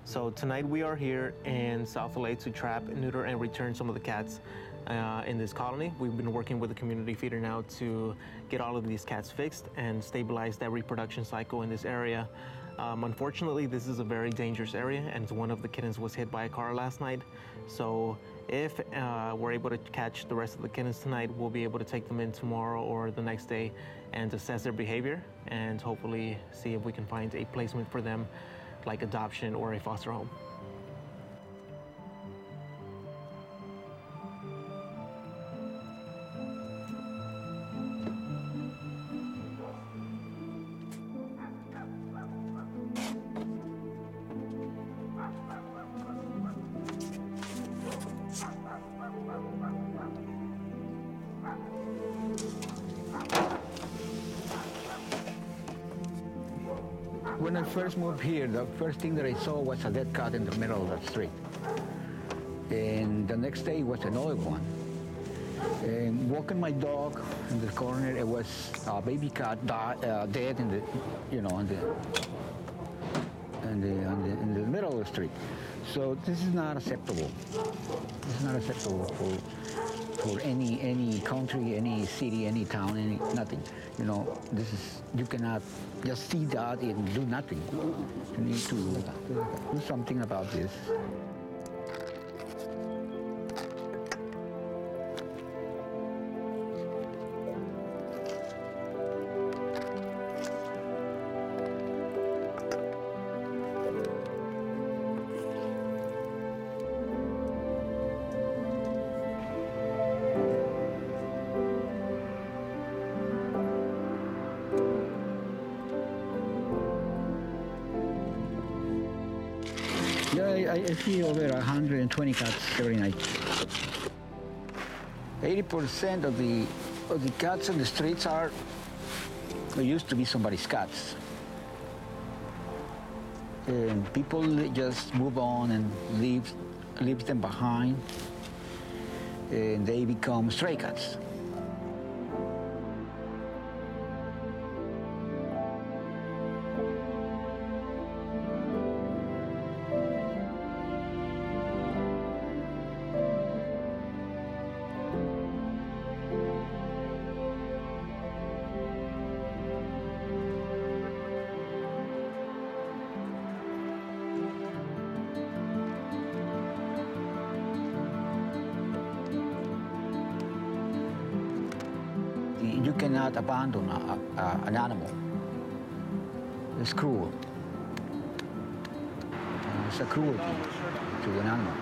So tonight we are here in South LA to trap, neuter, and return some of the cats in this colony. We've been working with the community feeder now to get all of these cats fixed and stabilize that reproduction cycle in this area. Unfortunately, this is a very dangerous area, and one of the kittens was hit by a car last night. So if we're able to catch the rest of the kittens tonight, we'll be able to take them in tomorrow or the next day and assess their behavior and hopefully see if we can find a placement for them, like adoption or a foster home. When I first moved here, the first thing that I saw was a dead cat in the middle of the street. And the next day was another one. And walking my dog in the corner, it was a baby cat dead in the, in the middle of the street. So this is not acceptable. This is not acceptable for any country, any city, any town, nothing. This is, you cannot just see that and do nothing. You need to do something about this. Yeah, I see over 120 cats every night. 80% of the cats on the streets used to be somebody's cats. And people just move on and leave them behind, and they become stray cats. You cannot abandon an animal. It's cruel. It's a cruelty to an animal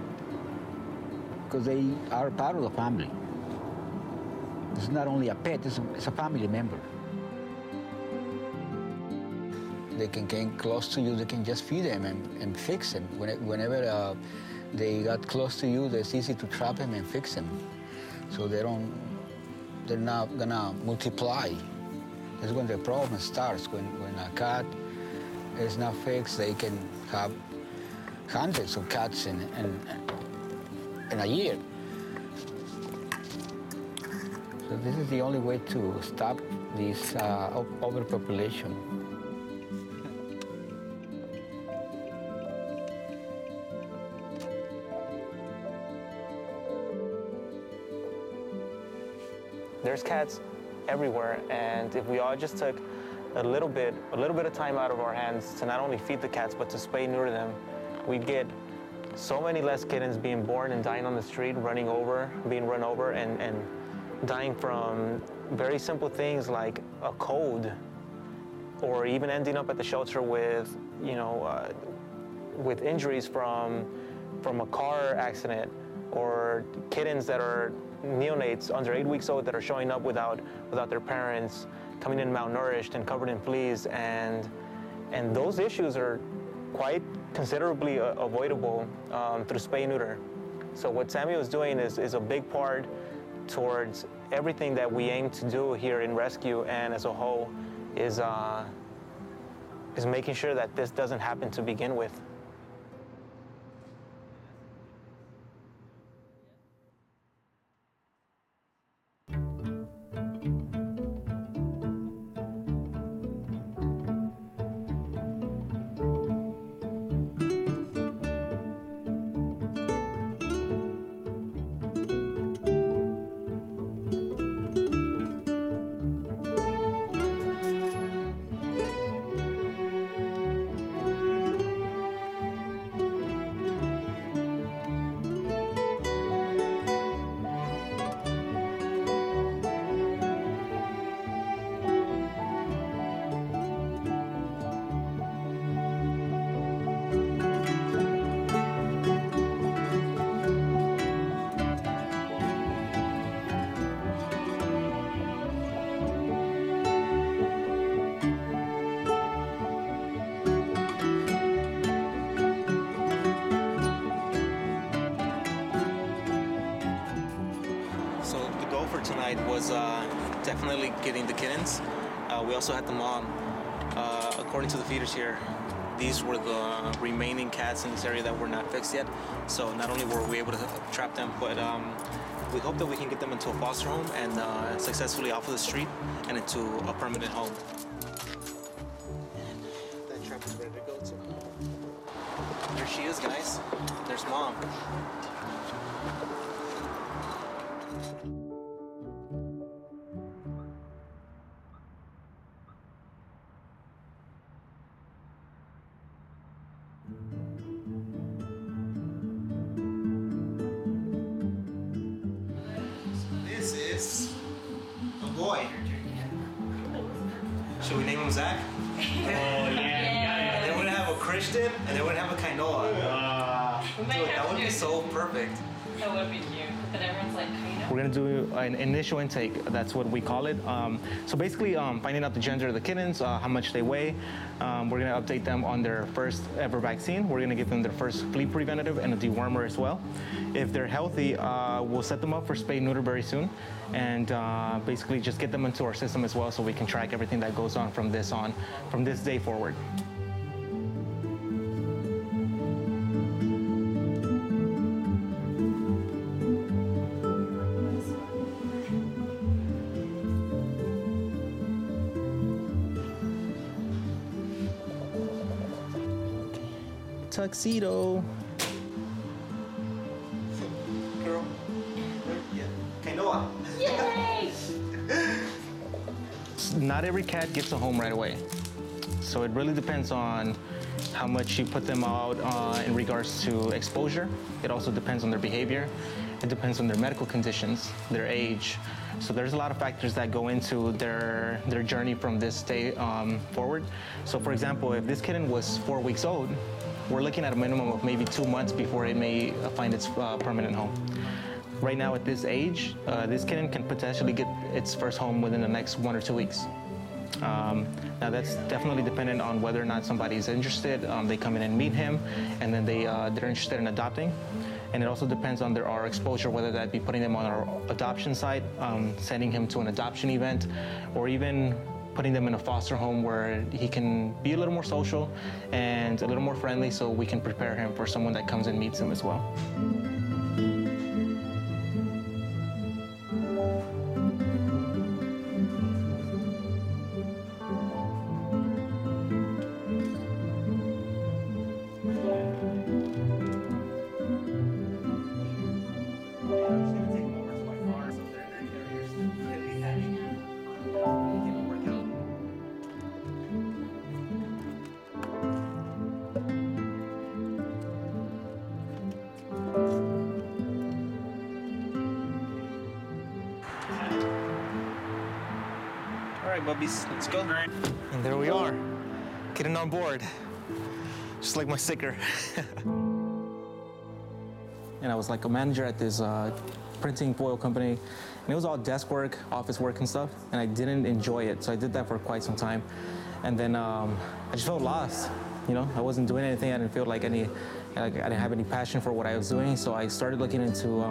because they are part of the family. It's not only a pet, it's a family member. They can get close to you, they can just feed them and fix them. Whenever they got close to you, it's easy to trap them and fix them. So they're not gonna multiply. That's when the problem starts. When a cat is not fixed, they can have hundreds of cats in a year. So this is the only way to stop this overpopulation. There's cats everywhere, and if we all just took a little bit of time out of our hands to not only feed the cats, but to spay and neuter them, we'd get so many less kittens being born and dying on the street, being run over, and dying from very simple things like a cold, or even ending up at the shelter with, with injuries from a car accident, or kittens that are neonates under 8 weeks old that are showing up without their parents, coming in malnourished and covered in fleas, and those issues are quite considerably avoidable through spay and neuter. So what Samuel is doing is a big part towards everything that we aim to do here in rescue and as a whole is making sure that this doesn't happen to begin with. was definitely getting the kittens. We also had the mom. According to the feeders here, these were the remaining cats in this area that were not fixed yet. So not only were we able to trap them, but we hope that we can get them into a foster home and successfully off of the street and into a permanent home. That trap is ready to go too. There she is, guys. There's mom. This is a boy. Should we name him Zach? Oh, yeah. And then we're gonna have a Christian, and then we're gonna have a Kainoa. Dude, that would be so perfect. That would be cute. But everyone's like, kind of. We're gonna do an initial intake. That's what we call it. So basically, finding out the gender of the kittens, how much they weigh. We're gonna update them on their first ever vaccine. We're gonna give them their first flea preventative and a dewormer as well. If they're healthy, we'll set them up for spay neuter very soon, and basically just get them into our system as well, so we can track everything that goes on from this day forward. Tuxedo. Girl. Yeah. Kainoa. Yay! Not every cat gets a home right away. So it really depends on how much you put them out in regards to exposure. It also depends on their behavior. It depends on their medical conditions, their age. So there's a lot of factors that go into their journey from this day forward. So for example, if this kitten was 4 weeks old, we're looking at a minimum of maybe 2 months before it may find its permanent home. Right now at this age, this kitten can potentially get its first home within the next 1 or 2 weeks. Now that's definitely dependent on whether or not somebody's interested. They come in and meet him, and then they're interested in adopting. And it also depends on our exposure, whether that be putting them on our adoption site, sending him to an adoption event, or even putting them in a foster home where he can be a little more social and a little more friendly, so we can prepare him for someone that comes and meets him as well. All right, bubbies, let's go. And there we are, getting on board, just like my sticker. And I was like a manager at this printing foil company, and it was all desk work, office work and stuff, and I didn't enjoy it, so I did that for quite some time. And then I just felt lost, you know? I wasn't doing anything, I didn't feel like I didn't have any passion for what I was doing, so I started looking into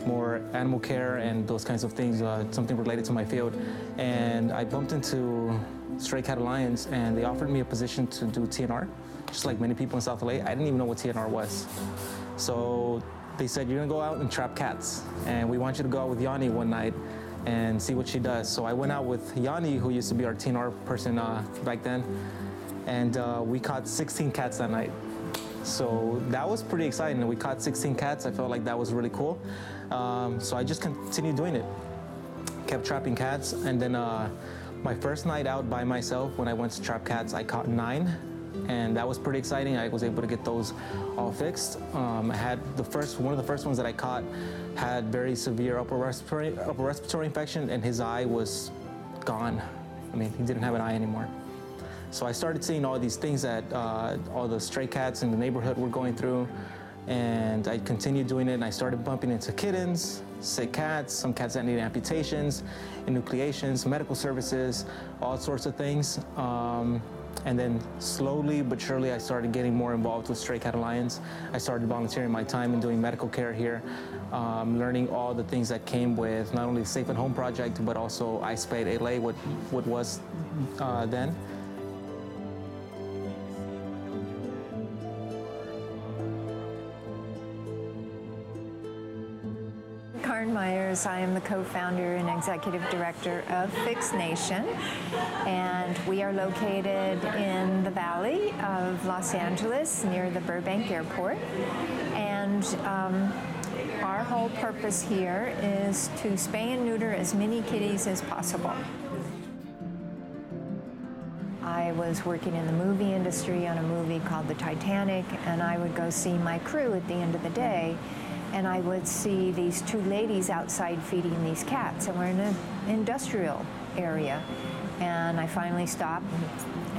more animal care and those kinds of things, something related to my field. And I bumped into Stray Cat Alliance, and they offered me a position to do TNR, just like many people in South LA. I didn't even know what TNR was. So they said, you're gonna go out and trap cats, and we want you to go out with Yanni one night and see what she does. So I went out with Yanni, who used to be our TNR person back then, and we caught 16 cats that night. So that was pretty exciting. We caught 16 cats. I felt like that was really cool. So I just continued doing it. Kept trapping cats, and then my first night out by myself, when I went to trap cats, I caught 9, and that was pretty exciting. I was able to get those all fixed. I had one of the first ones that I caught had very severe upper respiratory infection, and his eye was gone. I mean, he didn't have an eye anymore. So I started seeing all these things that all the stray cats in the neighborhood were going through, And I continued doing it, and I started bumping into kittens, sick cats, some cats that need amputations, enucleations, medical services, all sorts of things. And then slowly but surely, I started getting more involved with Stray Cat Alliance. I started volunteering my time and doing medical care here, learning all the things that came with not only the Safe at Home project, but also I Spayed LA, what was then. Myers. I am the co-founder and executive director of Fix Nation, and we are located in the valley of Los Angeles near the Burbank Airport. And our whole purpose here is to spay and neuter as many kitties as possible. I was working in the movie industry on a movie called The Titanic, and I would go see my crew at the end of the day, and I would see these two ladies outside feeding these cats, and we're in an industrial area. And I finally stopped and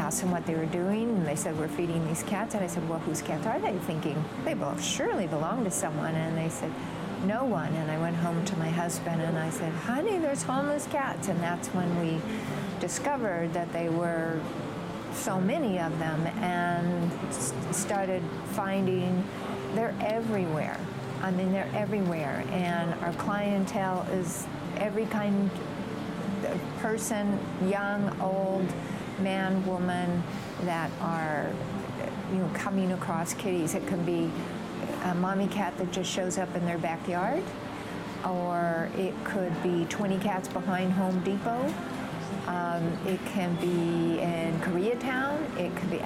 asked them what they were doing, and they said, we're feeding these cats. And I said, well, whose cats are they? Thinking, they surely belong to someone. And they said, no one. And I went home to my husband and I said, honey, there's homeless cats. And that's when we discovered that they were so many of them, and started finding they're everywhere. I mean, they're everywhere, and our clientele is every kind of person, young, old, man, woman, that are, coming across kitties. It can be a mommy cat that just shows up in their backyard, or it could be 20 cats behind Home Depot. It can be in Koreatown. It could be,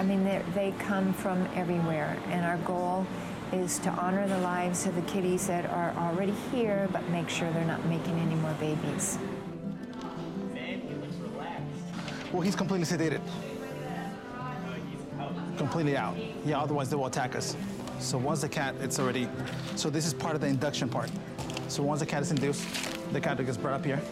they come from everywhere, and our goal is to honor the lives of the kitties that are already here, but make sure they're not making any more babies. Man, he looks relaxed. Well, he's completely sedated. Completely out. Yeah, otherwise they will attack us. So once the cat, so this is part of the induction part. So once the cat is induced, the cat gets brought up here.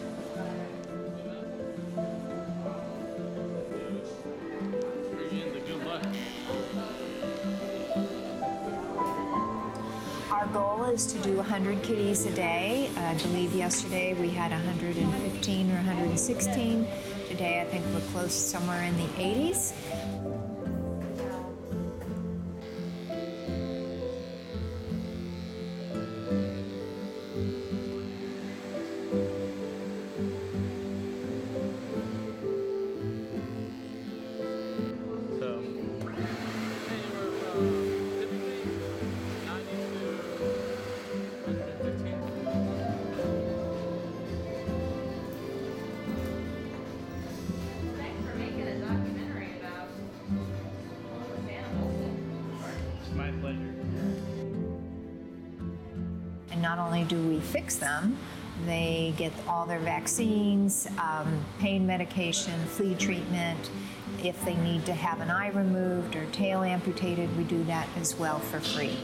Our goal is to do 100 kitties a day. I believe yesterday we had 115 or 116. Today I think we're close somewhere in the 80s. And not only do we fix them, they get all their vaccines, pain medication, flea treatment. If they need to have an eye removed or tail amputated, we do that as well for free.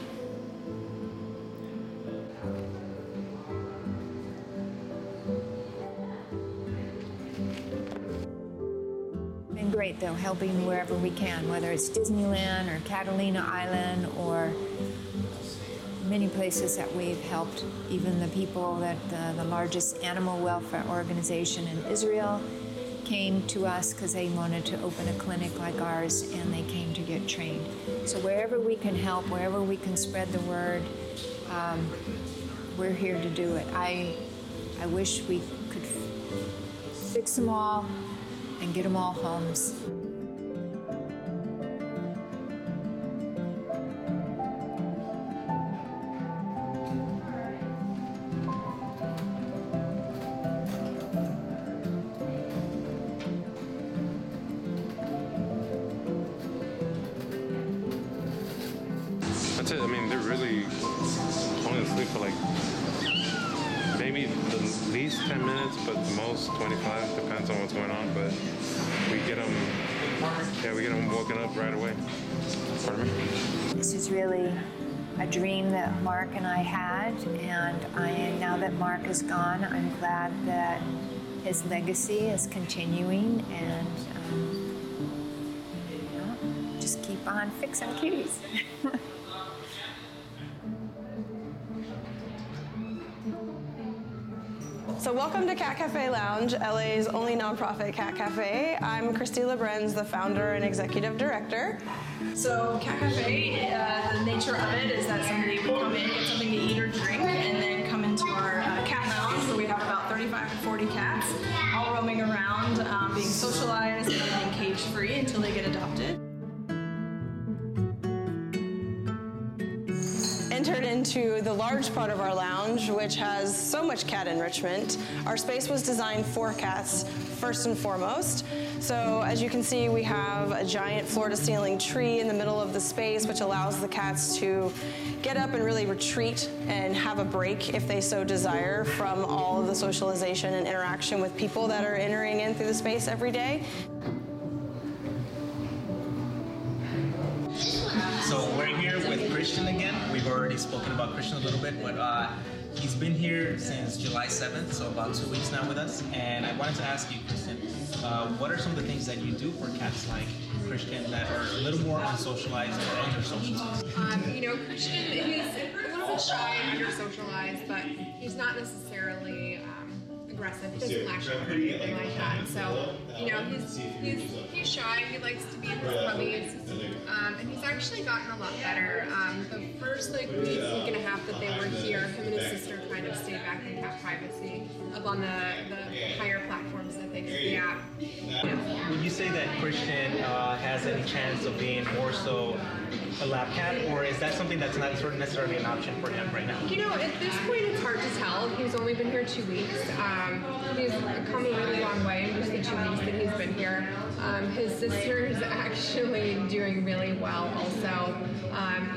Been great though, helping wherever we can, whether it's Disneyland or Catalina Island or many places that we've helped, even the people that the largest animal welfare organization in Israel came to us because they wanted to open a clinic like ours, and they came to get trained. So wherever we can help, wherever we can spread the word, we're here to do it. I wish we could fix them all and get them all homes. That's it. I mean, they're really only asleep for like maybe the least 10 minutes, but the most 25. Depends on what's going on. But we get them woken up right away. Pardon me? This is really a dream that Mark and I had, and now that Mark is gone, I'm glad that his legacy is continuing, and just keep on fixing kitties. So welcome to Cat Cafe Lounge, LA's only nonprofit cat cafe. I'm Christy Lebrenz, the founder and executive director. So Cat Cafe, the nature of it is that somebody would come in, get something to eat or drink, and then come into our cat lounge where we have about 35 to 40 cats, all roaming around, being socialized and being cage-free until they get adopted. Entered into the large part of our lounge, which has so much cat enrichment. Our space was designed for cats first and foremost. So as you can see, we have a giant floor-to-ceiling tree in the middle of the space, which allows the cats to get up and really retreat and have a break if they so desire from all of the socialization and interaction with people that are entering in through the space every day. So we're here with Christian again. We've already spoken about Christian a little bit, but he's been here since July 7th, so about 2 weeks now with us. And I wanted to ask you, Christian, what are some of the things that you do for cats like Christian that are a little more unsocialized or under-socialized? You know, Christian, he's a little bit shy and under-socialized, but he's not necessarily aggressive. He doesn't lash out or anything like that. So, you know, he's shy. He likes to be in his puppies, and he's actually gotten a lot better. The first week and a half that they were here, him and his sister kind of stayed back in cat privacy up on the higher platforms that they could be at. Would you say that Christian has any chance of being more so a lab cat, or is that something that's not necessarily an option for him right now? You know, at this point it's hard to tell. He's only been here 2 weeks. He's come a really long way in just the 2 weeks that he's been here. His sister is actually doing really well also.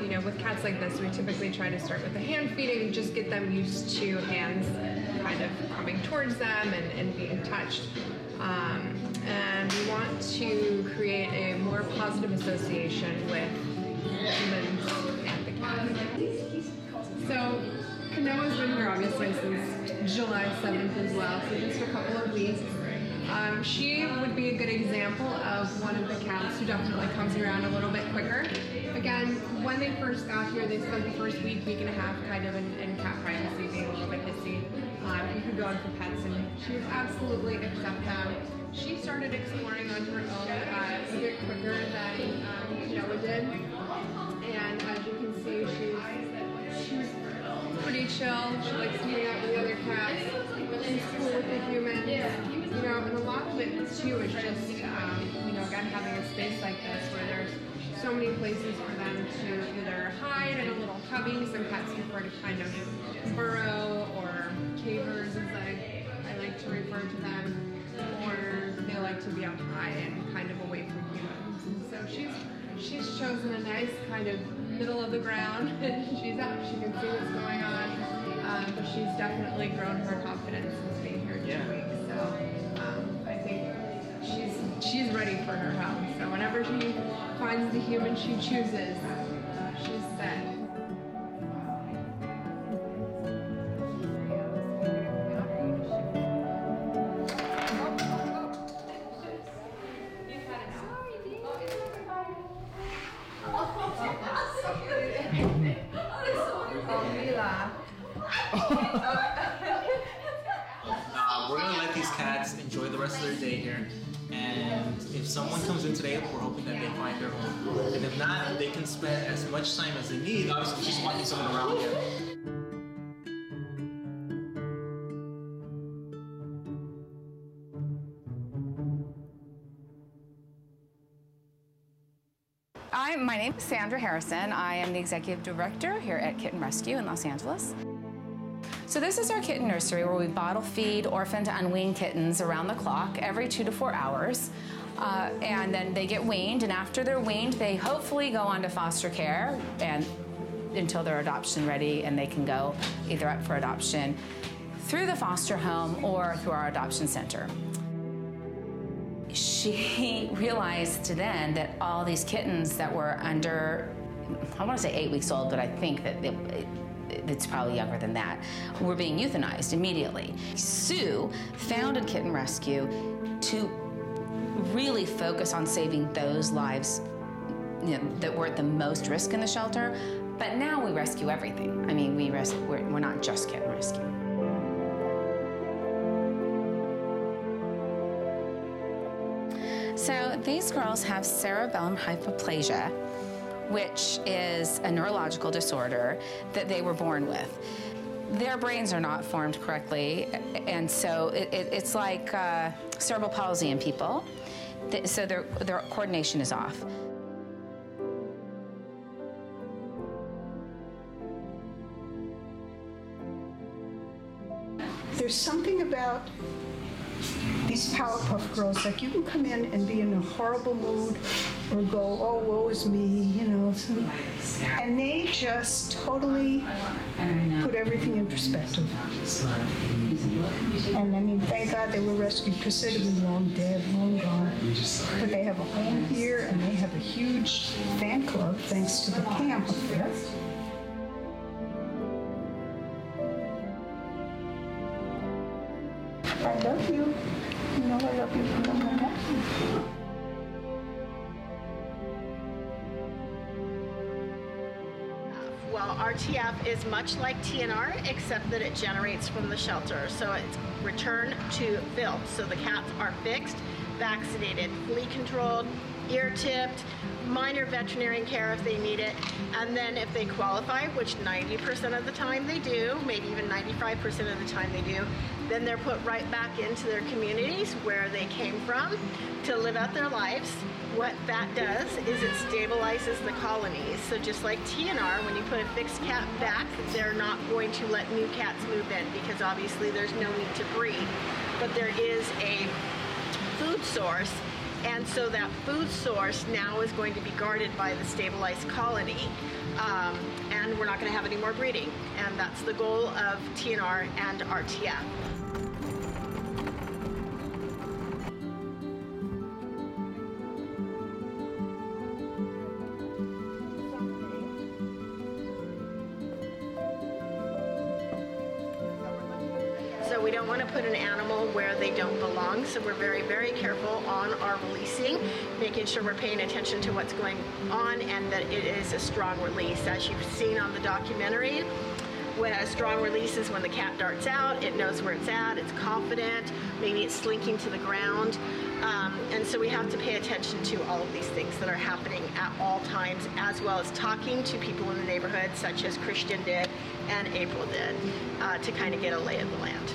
You know, with cats like this, we typically try to start with the hand feeding, just get them used to hands kind of coming towards them and being touched. And we want to create a more positive association with humans and the cat. So, Kanoa's been here obviously since July 7th as well, so just a couple of weeks. She would be a good example of one of the cats who definitely comes around a little bit quicker. Again, when they first got here, they spent the first week and a half kind of in cat privacy, being a little bit hissy. You could go in for pets and she would absolutely accept them. She started exploring on her own a bit quicker than Noah did. And as you can see, she's pretty chill. She likes to hang out with the other cats. She's cool with the humans. You know, and a lot of it too is just, you know, again, having a space like this where there's so many places for them to either hide in a little cubby. Some cats prefer to kind of burrow, or cavers as I like to refer to them, or they like to be up high and kind of away from humans. And so she's chosen a nice kind of middle of the ground. She's up, she can see what's going on, but she's definitely grown her confidence since being here 2 weeks. So I think she's ready for her home. So whenever she finds the human she chooses, she's set. We're gonna let these cats enjoy the rest of their day here, and if someone comes in today, we're hoping that they find their home, and if not, they can spend as much time as they need. Obviously, just walking someone around here. My name is Sandra Harrison. I am the executive director here at Kitten Rescue in Los Angeles. So this is our kitten nursery where we bottle feed orphaned to unweaned kittens around the clock every 2 to 4 hours. And then they get weaned, and after they're weaned, they hopefully go on to foster care and until they're adoption ready, and they can go either up for adoption through the foster home or through our adoption center. She realized then that all these kittens that were under, I want to say 8 weeks old, but I think that it's probably younger than that, were being euthanized immediately. Sue founded Kitten Rescue to really focus on saving those lives, you know, that were at the most risk in the shelter. But now we rescue everything. I mean, we're not just Kitten Rescue. So these girls have cerebellum hypoplasia, which is a neurological disorder that they were born with. Their brains are not formed correctly, and so it's like cerebral palsy in people. So their coordination is off. There's something about these Powerpuff Girls, like you can come in and be in a horrible mood or go, oh, woe is me, you know, and they just totally put everything in perspective. And I mean, thank God they were rescued because they'd have been long dead, long gone. But they have a home here and they have a huge fan club thanks to the camp up there. I love you. You know I love you. Well, RTF is much like TNR, except that it generates from the shelter. So it's returned to filth. So the cats are fixed, vaccinated, flea controlled, ear tipped, minor veterinarian care if they need it. And then if they qualify, which 90% of the time they do, maybe even 95% of the time they do, then they're put right back into their communities where they came from to live out their lives. What that does is it stabilizes the colonies. So just like TNR, when you put a fixed cat back, they're not going to let new cats move in because obviously there's no need to breed. But there is a food source, and so that food source now is going to be guarded by the stabilized colony. And we're not going to have any more breeding. And that's the goal of TNR and RTF. So we don't want to put an animal where they don't belong, so we're very, very careful on our releasing, making sure we're paying attention to what's going on and that it is a strong release. As you've seen on the documentary, when a strong release is when the cat darts out, it knows where it's at, it's confident, maybe it's slinking to the ground. And so we have to pay attention to all of these things that are happening at all times, as well as talking to people in the neighborhood, such as Christian did and April did, to kind of get a lay of the land.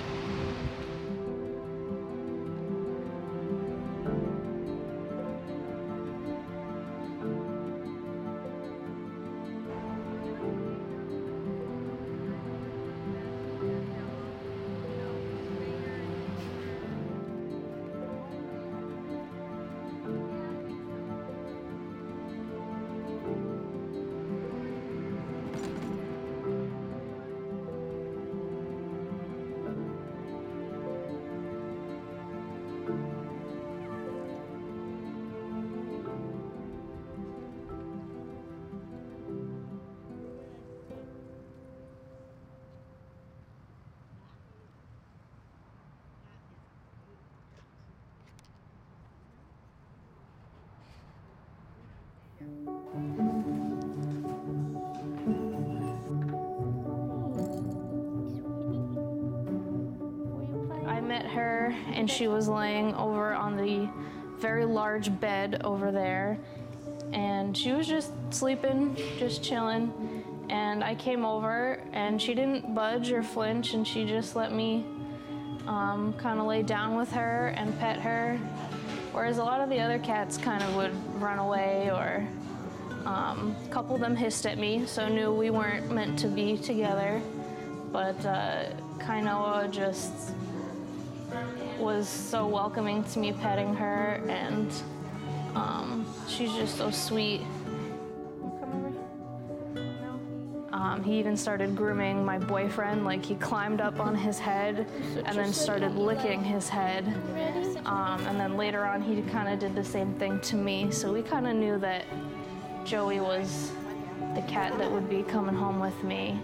I met her and she was laying over on the very large bed over there, and she was just sleeping, just chilling. And I came over and she didn't budge or flinch, and she just let me kind of lay down with her and pet her. Whereas a lot of the other cats kind of would run away, or a couple of them hissed at me, so knew we weren't meant to be together. But Kainoa just was so welcoming to me petting her, and she's just so sweet. He even started grooming my boyfriend, like he climbed up on his head and then started licking his head. And then later on he kind of did the same thing to me, so we kind of knew that Joey was the cat that would be coming home with me.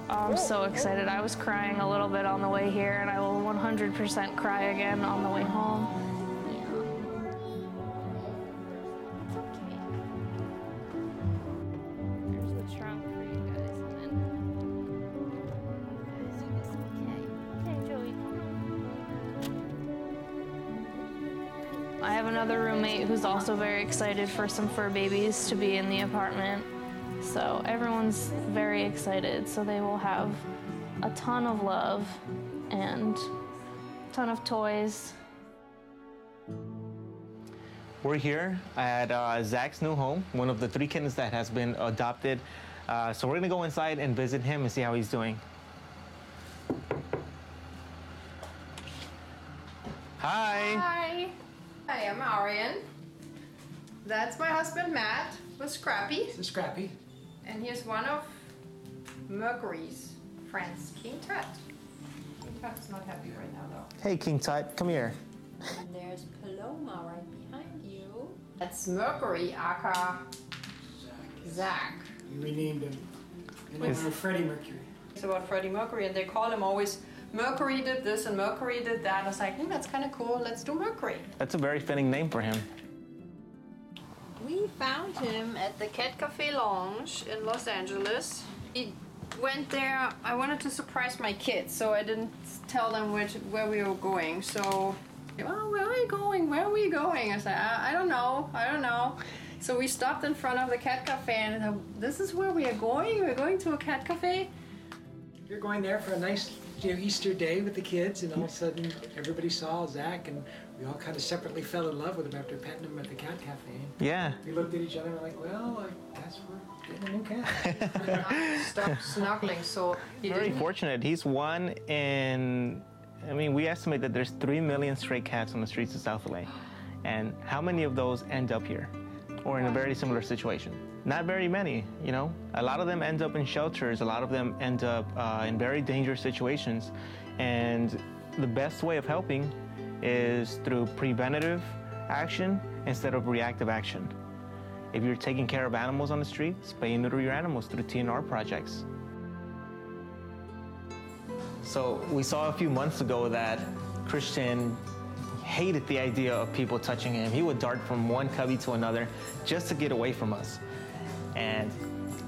I'm so excited. I was crying a little bit on the way here, and I will 100% cry again on the way home. Here's the trunk for you guys, and then... Okay, Joey, come on. I have another roommate who's also very excited for some fur babies to be in the apartment. So everyone's very excited. So they will have a ton of love and a ton of toys. We're here at Zach's new home, one of the 3 kittens that has been adopted. So we're gonna go inside and visit him and see how he's doing. Hi. Hi. Hi, I'm Arian. That's my husband, Matt, with Scrappy. This is Scrappy. And here's one of Mercury's friends, King Tut. King Tut's not happy right now, though. Hey, King Tut, come here. And there's Paloma right behind you. That's Mercury, aka Zach. You renamed him in honor of Freddie Mercury. It's about Freddie Mercury, and they call him always Mercury did this and Mercury did that. I was like, that's kind of cool. Let's do Mercury. That's a very fitting name for him. We found him at the Cat Cafe Lounge in Los Angeles. He went there. I wanted to surprise my kids, so I didn't tell them where we were going. So, well, where are you going? Where are we going? I said, I don't know. I don't know. So we stopped in front of the Cat Cafe, and said, this is where we are going? We're going to a cat cafe? You're going there for a nice Easter day with the kids, and all of a sudden everybody saw Zach, and we all kind of separately fell in love with him after petting him at the cat cafe. Yeah. We looked at each other and were like, well, I guess we're getting a new cat. Stop snuggling, so he Very didn't. fortunate. He's one in, I mean, we estimate that there's 3 million stray cats on the streets of South LA. And how many of those end up here or in a very similar situation? Not very many, you know. A lot of them end up in shelters. A lot of them end up in very dangerous situations. And the best way of helping is through preventative action instead of reactive action. If you're taking care of animals on the street, spay and neuter your animals through TNR projects. So we saw a few months ago that Christian hated the idea of people touching him. He would dart from one cubby to another just to get away from us. And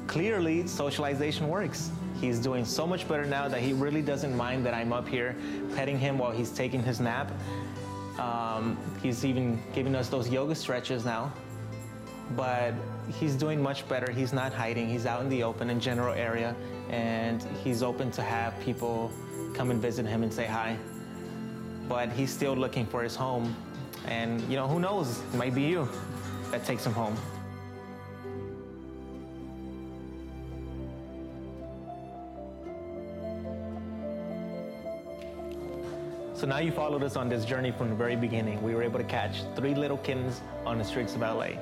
clearly, socialization works. He's doing so much better now that he really doesn't mind that I'm up here petting him while he's taking his nap. He's even giving us those yoga stretches now. But he's doing much better. He's not hiding. He's out in the open in general area, and he's open to have people come and visit him and say hi. But he's still looking for his home. And, you know, who knows? It might be you that takes him home. So now you followed us on this journey from the very beginning. We were able to catch 3 little kittens on the streets of LA.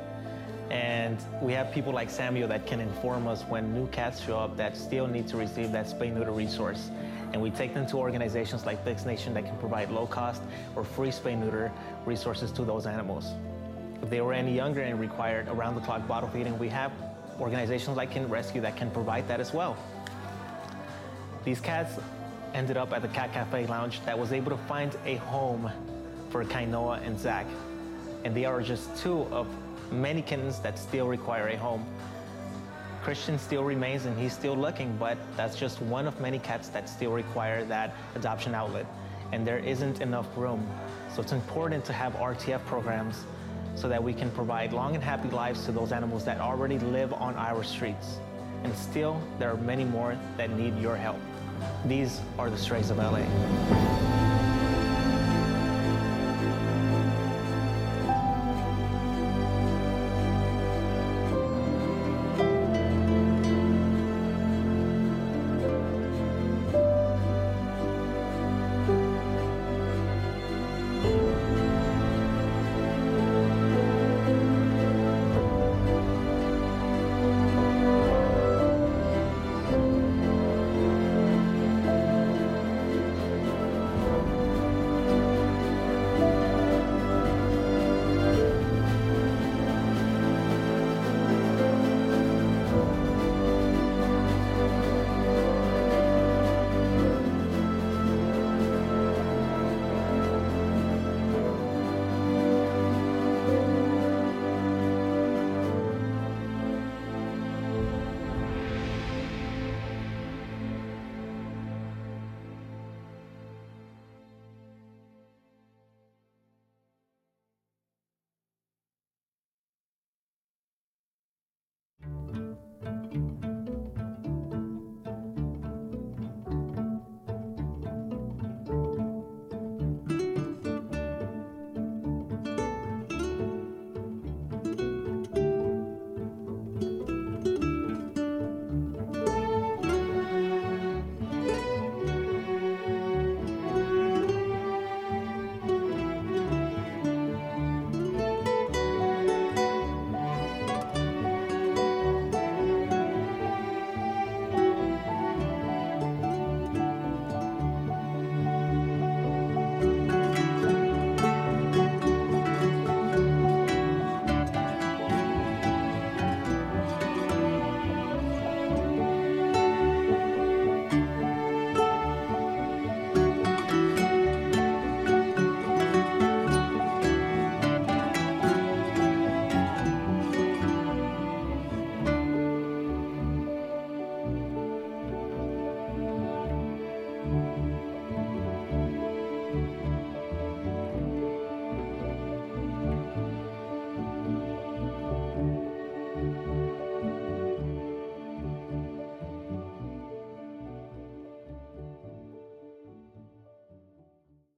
And we have people like Samuel that can inform us when new cats show up that still need to receive that spay-neuter resource. And we take them to organizations like Fix Nation that can provide low-cost or free spay-neuter resources to those animals. If they were any younger and required around-the-clock bottle feeding, we have organizations like Kitten Rescue that can provide that as well. These cats ended up at the Cat Cafe Lounge that was able to find a home for Kainoa and Zach. And they are just 2 of many kittens that still require a home. Christian still remains and he's still looking, but that's just one of many cats that still require that adoption outlet. And there isn't enough room. So it's important to have RTF programs so that we can provide long and happy lives to those animals that already live on our streets. And still, there are many more that need your help. These are the strays of LA.